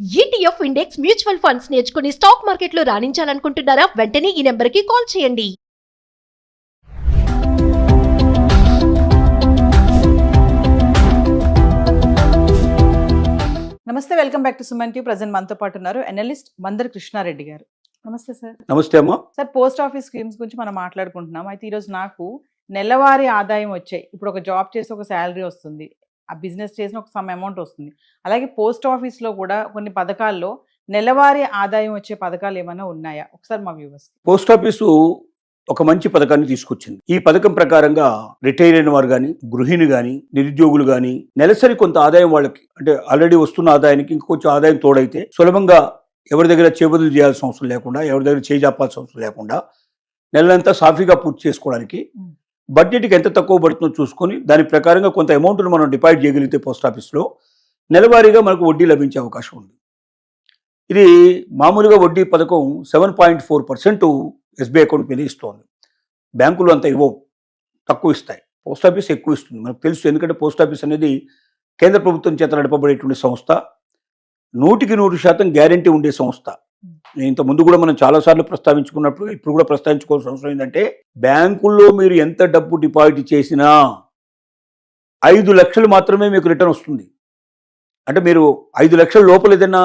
ETF index mutual funds నేర్చుకుని stock మార్కెట్లో రాణించాలనుకుంటున్నారా? వెంటనే ఈ నెంబర్కి కాల్ చేయండి. నమస్తే, welcome back to Suman TV. Present మనతో పాటు ఉన్నారు అనలిస్ట్ మందరి కృష్ణారెడ్డి గారు. నమస్తే సార్. నమస్తే అమ్మా. సార్, పోస్ట్ ఆఫీస్ స్కీమ్స్ గురించి మనం మాట్లాడుకుంటున్నాం. అయితే ఈరోజు నాకు నెలవారీ ఆదాయం వచ్చాయి. ఇప్పుడు ఒక జాబ్ చేసి ఒక శాలరీ వస్తుంది, ఆ బిజినెస్ చేసిన ఒక సమ్ అమౌంట్ వస్తుంది. అలాగే పోస్ట్ ఆఫీస్లో కూడా కొన్ని పథకాల్లో నెలవారీ ఆదాయం వచ్చే పథకాలు ఏమైనా ఉన్నాయా? ఒకసారి మా వ్యూవర్స్. పోస్ట్ ఆఫీసు ఒక మంచి పథకాన్ని తీసుకొచ్చింది. ఈ పథకం ప్రకారంగా రిటైర్ అయిన వారు కానీ, గృహిణి కానీ, నిరుద్యోగులు కానీ నెలసరి కొంత ఆదాయం వాళ్ళకి, అంటే ఆల్రెడీ వస్తున్న ఆదాయానికి ఇంకొంచెం ఆదాయం తోడైతే సులభంగా ఎవరి దగ్గర చేబదులు చేయాల్సిన అవసరం లేకుండా, ఎవరి దగ్గర చేజాపాల్సిన అవసరం లేకుండా నెలంతా సాఫీగా పూర్తి చేసుకోవడానికి బడ్జెట్కి ఎంత తక్కువ పడుతుందో చూసుకొని దాని ప్రకారంగా కొంత అమౌంట్ను మనం డిపాజిట్ చేయగలిగితే పోస్ట్ ఆఫీస్లో నెలవారీగా మనకు వడ్డీ లభించే అవకాశం ఉంది. ఇది మామూలుగా వడ్డీ పథకం 7.4% ఎస్బీఐ అకౌంట్ మీద ఇస్తోంది. బ్యాంకులు అంత ఇవ్వవు, తక్కువ ఇస్తాయి. పోస్ట్ ఆఫీస్ ఎక్కువ ఇస్తుంది, మనకు తెలుసు. ఎందుకంటే పోస్ట్ ఆఫీస్ అనేది కేంద్ర ప్రభుత్వం చేత నడపబడేటువంటి సంస్థ, 100% గ్యారంటీ ఉండే సంస్థ. ఇంత ముందు కూడా మనం చాలాసార్లు ప్రస్తావించుకున్నప్పుడు ఇప్పుడు కూడా ప్రస్తావించుకోవాల్సిన అవసరం ఏంటంటే, బ్యాంకుల్లో మీరు ఎంత డబ్బు డిపాజిట్ చేసినా 5 లక్షలు మాత్రమే మీకు రిటర్న్ వస్తుంది. అంటే మీరు 5 లక్షల లోపల ఏదైనా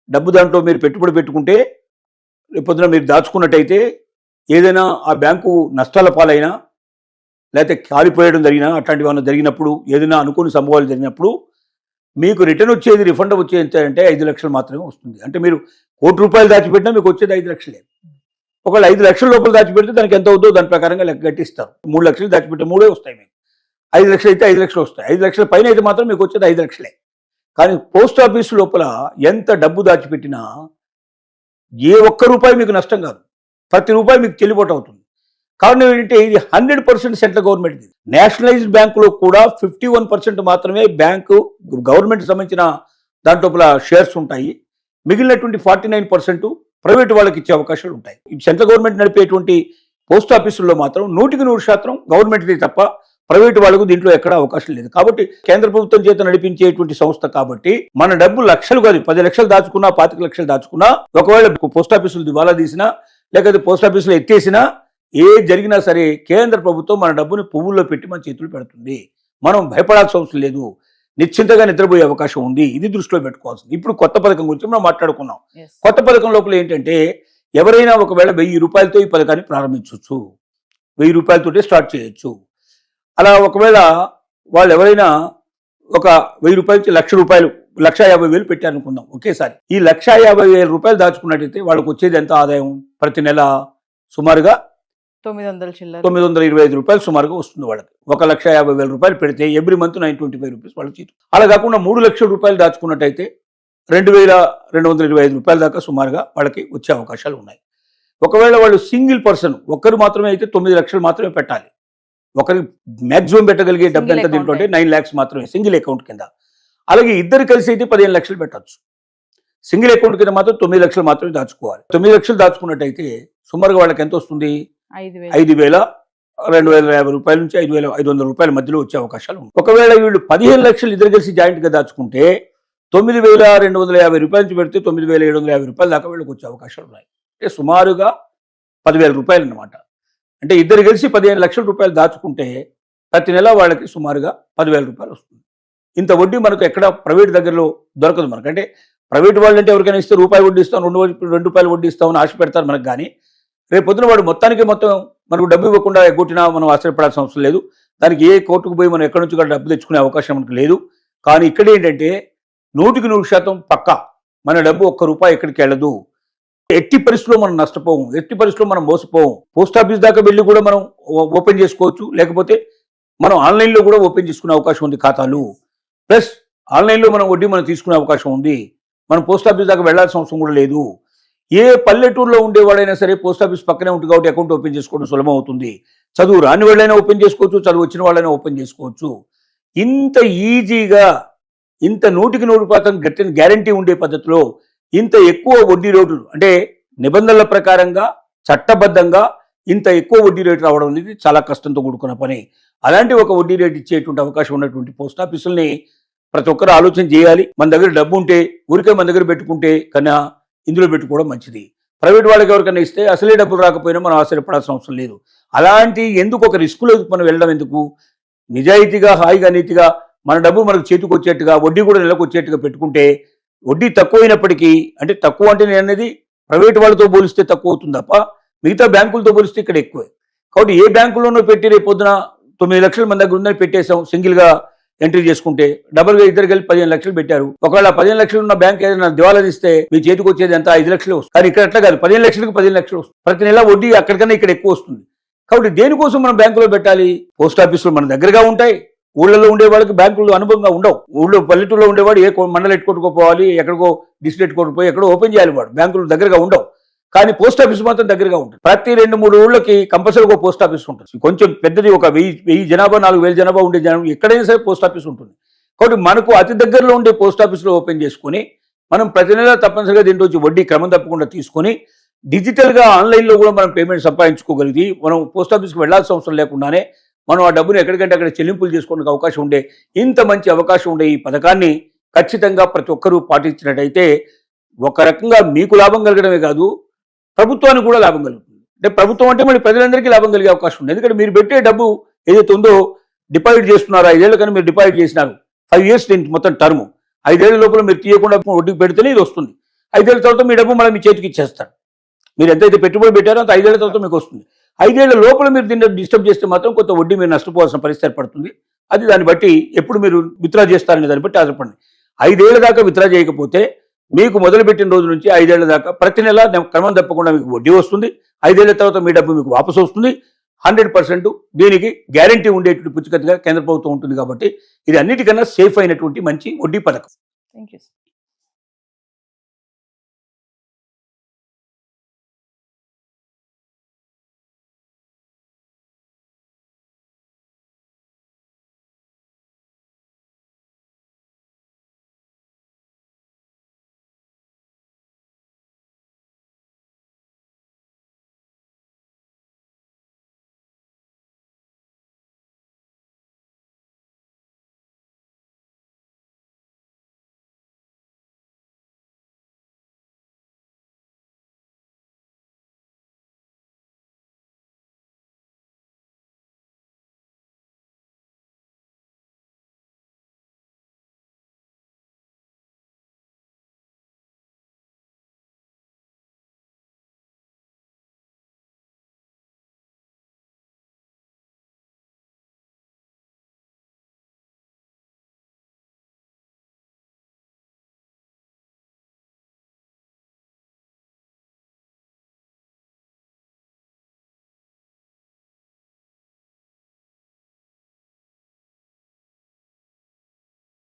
డబ్బు దాంట్లో మీరు పెట్టుబడి పెట్టుకుంటే, రేపొద్దున మీరు దాచుకున్నట్టయితే ఏదైనా ఆ బ్యాంకు నష్టాల పాలైనా లేకపోతే కాలిపోయడం జరిగినా, అట్లాంటివి ఏమైనా జరిగినప్పుడు, ఏదైనా అనుకోని సంభవాలు జరిగినప్పుడు మీకు రిటర్న్ వచ్చేది, రిఫండ్ వచ్చేది ఎంత అంటే 5 లక్షలు మాత్రమే వస్తుంది. అంటే మీరు ₹1,00,00,000 దాచిపెట్టినా మీకు వచ్చేది 5 లక్షలే. ఒకవేళ 5 లక్షల లోపల దాచిపెడితే దానికి ఎంత అవుతుందో దాని ప్రకారంగా లెక్క కట్టిస్తారు. 3 లక్షలు దాచిపెట్టే 3 వస్తాయి మీకు. 5 లక్షలు అయితే 5 లక్షలు వస్తాయి. 5 లక్షల పైన అయితే మాత్రం మీకు వచ్చేది 5 లక్షలే. కానీ పోస్ట్ ఆఫీసు లోపల ఎంత డబ్బు దాచిపెట్టినా ఏ ఒక్క రూపాయి మీకు నష్టం కాదు, ప్రతి రూపాయి మీకు చెల్లుబాటు అవుతుంది. కారణం ఏంటంటే ఇది 100% సెంట్రల్ గవర్నమెంట్. నేషనలైజ్డ్ బ్యాంకులో కూడా 51% మాత్రమే బ్యాంకు గవర్నమెంట్ సంబంధించిన దాంట్లో షేర్స్ ఉంటాయి. మిగిలినటువంటి 49% ప్రైవేట్ వాళ్ళకి ఇచ్చే అవకాశాలు ఉంటాయి. సెంట్రల్ గవర్నమెంట్ నడిపేటువంటి పోస్ట్ ఆఫీసుల్లో మాత్రం 100% గవర్నమెంట్ది తప్ప ప్రైవేట్ వాళ్ళకు దీంట్లో ఎక్కడ అవకాశం లేదు. కాబట్టి కేంద్ర ప్రభుత్వం చేత నడిపించేటువంటి సంస్థ కాబట్టి మన డబ్బు లక్షలు కాదు, 10 లక్షలు దాచుకున్నా, 25 లక్షలు దాచుకున్నా, ఒకవేళ పోస్ట్ ఆఫీసులు దివాలా తీసినా లేకపోతే పోస్ట్ ఆఫీసులో ఎత్తేసినా, ఏ జరిగినా సరే కేంద్ర ప్రభుత్వం మన డబ్బుని పువ్వుల్లో పెట్టి మన చేతులు పెడుతుంది. మనం భయపడాల్సిన అవసరం లేదు, నిశ్చింతగా నిద్రపోయే అవకాశం ఉంది. ఇది దృష్టిలో పెట్టుకోవాల్సింది. ఇప్పుడు కొత్త పథకం గురించి మనం మాట్లాడుకున్నాం. కొత్త పథకం లోపల ఏంటంటే, ఎవరైనా ఒకవేళ ₹1000 ఈ పథకాన్ని ప్రారంభించవచ్చు, ₹1000 స్టార్ట్ చేయొచ్చు. అలా ఒకవేళ వాళ్ళు ఎవరైనా ఒక ₹1000 నుంచి ₹1,50,000 పెట్టారనుకుందాం ఒకేసారి. ఈ ₹150,000 దాచుకున్నట్టయితే వాళ్ళకి వచ్చేది ఎంత ఆదాయం? ప్రతి నెల సుమారుగా 925 రూపాయలు సుమారుగా వస్తుంది వాళ్ళకి. ₹1,50,000 పెడితే ఎవ్రీ మంత్ ₹925 వాళ్ళకి జీతం. అలా కాకుండా ₹3 లక్షలు దాచుకున్నట్టయితే ₹2,225 దాకా సుమారుగా వాళ్ళకి వచ్చే అవకాశాలు ఉన్నాయి. ఒకవేళ వాళ్ళు సింగిల్ పర్సన్ ఒక్కరు మాత్రమే అయితే 9 లక్షలు మాత్రమే పెట్టాలి. ఒకరికి మ్యాక్సిమం పెట్టగలిగే డబ్బు ఎంత దీంట్లో అంటే 9 lakhs మాత్రమే సింగిల్ అకౌంట్ కింద. అలాగే ఇద్దరు కలిసి అయితే 15 లక్షలు పెట్టచ్చు. సింగిల్ అకౌంట్ కింద మాత్రం 9 లక్షలు మాత్రమే దాచుకోవాలి. 9 లక్షలు దాచుకున్నట్టయితే సుమారుగా వాళ్ళకి ఎంత వస్తుంది? ₹5,250 నుంచి ₹5,500 మధ్యలో వచ్చే అవకాశాలు ఉన్నాయి. ఒకవేళ వీళ్ళు 15 లక్షలు ఇద్దరు కలిసి జాయింట్ గా దాచుకుంటే ₹9,250 నుంచి పెడితే ₹9,750 దాకా వీళ్ళకి వచ్చే అవకాశాలు ఉన్నాయి. అంటే సుమారుగా ₹10,000 అన్నమాట. అంటే ఇద్దరు కలిసి ₹15 లక్షలు దాచుకుంటే ప్రతి నెల వాళ్ళకి సుమారుగా ₹10,000 వస్తుంది. ఇంత వడ్డీ మనకు ఎక్కడ ప్రైవేట్ దగ్గరలో దొరకదు మనకు. అంటే ప్రైవేట్ వాళ్ళు అంటే ఎవరికైనా ఇస్తే రూపాయి వడ్డీ ఇస్తాం, ₹2 వడ్డీ ఇస్తామని ఆశ పెడతారు మనకు. కానీ రేపు పొద్దున వాడు మొత్తం మనకు డబ్బు ఇవ్వకుండా ఎగ్గొట్టినా మనం ఆశ్చర్యపడాల్సిన అవసరం లేదు. దానికి ఏ కోర్టుకు పోయి మనం ఎక్కడి నుంచి కూడా డబ్బు తెచ్చుకునే అవకాశం మనకు లేదు. కానీ ఇక్కడ ఏంటంటే 100% పక్కా మన డబ్బు ₹1 ఎక్కడికి వెళ్ళదు. ఎట్టి పరిస్థితుల్లో మనం నష్టపోము, ఎట్టి పరిస్థితుల్లో మనం మోసపోము. పోస్ట్ ఆఫీస్ దాకా వెళ్ళి కూడా మనం ఓపెన్ చేసుకోవచ్చు, లేకపోతే మనం ఆన్లైన్లో కూడా ఓపెన్ చేసుకునే అవకాశం ఉంది ఖాతాలు. ప్లస్ ఆన్లైన్లో మనం వడ్డీ మనం తీసుకునే అవకాశం ఉంది. మనం పోస్ట్ ఆఫీస్ దాకా వెళ్లాల్సిన అవసరం కూడా లేదు. ఏ పల్లెటూరులో ఉండేవాడైనా సరే పోస్ట్ ఆఫీస్ పక్కనే ఉంటుంది కాబట్టి అకౌంట్ ఓపెన్ చేసుకోవడం సులభం అవుతుంది. చదువు రాని వాళ్ళైనా ఓపెన్ చేసుకోవచ్చు, చదువు వచ్చిన వాళ్ళైనా ఓపెన్ చేసుకోవచ్చు. ఇంత ఈజీగా, ఇంత 100% గ్యారంటీ ఉండే పద్ధతిలో ఇంత ఎక్కువ వడ్డీ రేటులు, అంటే నిబంధనల ప్రకారంగా చట్టబద్ధంగా ఇంత ఎక్కువ వడ్డీ రేటు రావడం అనేది చాలా కష్టంతో కూడుకున్న పని. అలాంటి ఒక వడ్డీ రేటు ఇచ్చేటువంటి అవకాశం ఉన్నటువంటి పోస్ట్ ఆఫీసుల్ని ప్రతి ఒక్కరు ఆలోచన చేయాలి. మన దగ్గర డబ్బు ఉంటే ఊరికే మన దగ్గర పెట్టుకుంటే కన్నా ఇందులో పెట్టుకోవడం మంచిది. ప్రైవేట్ వాళ్ళకి ఎవరికైనా ఇస్తే అసలే డబ్బులు రాకపోయినా మనం ఆశ్చర్యపడాల్సిన అవసరం లేదు. అలాంటి ఎందుకు ఒక రిస్కులో మనం వెళ్ళడం ఎందుకు? నిజాయితీగా హాయిగా నీతిగా మన డబ్బు మనకు చేతికి వచ్చేట్టుగా వడ్డీ కూడా నెలకు వచ్చేట్టుగా పెట్టుకుంటే వడ్డీ తక్కువ అయినప్పటికీ, అంటే తక్కువ అంటే నేను అనేది ప్రైవేట్ వాళ్ళతో పోలిస్తే తక్కువ అవుతుంది తప్ప మిగతా బ్యాంకులతో పోలిస్తే ఇక్కడ ఎక్కువే. కాబట్టి ఏ బ్యాంకులోనో పెట్టి రేపు పొద్దున 9 లక్షలు మన దగ్గర ఉందని పెట్టేశాం, సింగిల్గా ఎంట్రీ చేసుకుంటే డబుల్గా ఇద్దరు కలిపి 15 లక్షలు పెట్టారు. ఒకవేళ 15 లక్షలు ఉన్న బ్యాంక్ ఏదైనా దివాలా తీస్తే మీ చేతికి వచ్చేది ఎంత 5 లక్షలు వస్తుంది. కానీ ఇక్కడ అట్లా కాదు, 15 లక్షలకు 15 లక్షలు వస్తుంది. ప్రతి నెల వడ్డీ అక్కడికన్నా ఇక్కడ ఎక్కువ వస్తుంది. కాబట్టి దేనికోసం మనం బ్యాంకులో పెట్టాలి? పోస్ట్ ఆఫీసులు మన దగ్గరగా ఉంటాయి. ఊళ్ళలో ఉండే వాళ్ళకి బ్యాంకులు అనుభవంగా ఉండవు. ఊళ్ళో పల్లెటూరులో ఉండేవాడు ఏ మండలం ఎట్టుకోకపోవాలి, ఎక్కడికో డిస్ట్రిక్ట్ ఎట్టుకోకపోయి ఎక్కడో ఓపెన్ చేయాలి. వాడు బ్యాంకులు దగ్గరగా ఉండవు. కానీ పోస్ట్ ఆఫీస్ మాత్రం దగ్గరగా ఉంటుంది. ప్రతి 2-3 ఊళ్ళకి కంపల్సరీగా పోస్ట్ ఆఫీస్ ఉంటుంది. కొంచెం పెద్దది, ఒక 1000 జనాభా 4000 జనాభా ఉండే జనాభా ఎక్కడైనా సరే పోస్ట్ ఆఫీస్ ఉంటుంది. కాబట్టి మనకు అతి దగ్గరలో ఉండే పోస్ట్ ఆఫీస్లో ఓపెన్ చేసుకుని మనం ప్రతి నెల తప్పనిసరిగా దీంట్లో వచ్చి వడ్డీ క్రమం తప్పకుండా తీసుకొని డిజిటల్గా ఆన్లైన్లో కూడా మనం పేమెంట్ సంపాదించుకోగలిగి మనం పోస్ట్ ఆఫీస్కి వెళ్లాల్సిన అవసరం లేకుండానే మనం ఆ డబ్బును ఎక్కడికంటే అక్కడ చెల్లింపులు చేసుకోవడానికి అవకాశం ఉండే ఇంత మంచి అవకాశం ఉండే ఈ పథకాన్ని ఖచ్చితంగా ప్రతి ఒక్కరూ పాటించినట్టయితే ఒక రకంగా మీకు లాభం కలగడమే కాదు, ప్రభుత్వానికి కూడా లాభం కలుగుతుంది. అంటే ప్రభుత్వం అంటే మళ్ళీ ప్రజలందరికీ లాభం కలిగే అవకాశం ఉంది. ఎందుకంటే మీరు పెట్టే డబ్బు ఏదైతే ఉందో డిపాజిట్ చేస్తున్నారో 5 ఏళ్ళ కానీ మీరు డిపాజిట్ చేసినారు, 5 ఇయర్స్ మొత్తం టర్మ్, 5 ఏళ్ల లోపల మీరు తీయకుండా వడ్డీకి పెడితేనే ఇది వస్తుంది. 5 ఏళ్ల తర్వాత మీ డబ్బు మళ్ళీ మీ చేతికి ఇచ్చేస్తారు. మీరు ఎంతైతే పెట్టుబడి పెట్టారో అంత 5 ఏళ్ల తర్వాత మీకు వస్తుంది. 5 ఏళ్ల లోపల మీరు దీన్ని డిస్టర్బ్ చేస్తే మాత్రం కొంత వడ్డీ మీరు నష్టపోవాల్సిన పరిస్థితి ఏర్పడుతుంది. అది దాన్ని బట్టి ఎప్పుడు మీరు విత్డ్రా చేస్తారనే దాన్ని బట్టి ఆధారపడండి. 5 ఏళ్ల దాకా విత్డ్రా చేయకపోతే మీకు మొదలుపెట్టిన రోజు నుంచి 5 ఏళ్ల దాకా ప్రతి నెల క్రమం తప్పకుండా మీకు వడ్డీ వస్తుంది. 5 ఏళ్ల తర్వాత మీ డబ్బు మీకు వాపసు వస్తుంది. 100% దీనికి గ్యారంటీ ఉండేటువంటి పుచ్చికత్తుగా కేంద్ర ప్రభుత్వం ఉంటుంది. కాబట్టి ఇది అన్నిటికన్నా సేఫ్ అయినటువంటి మంచి వడ్డీ పథకం. Thank you.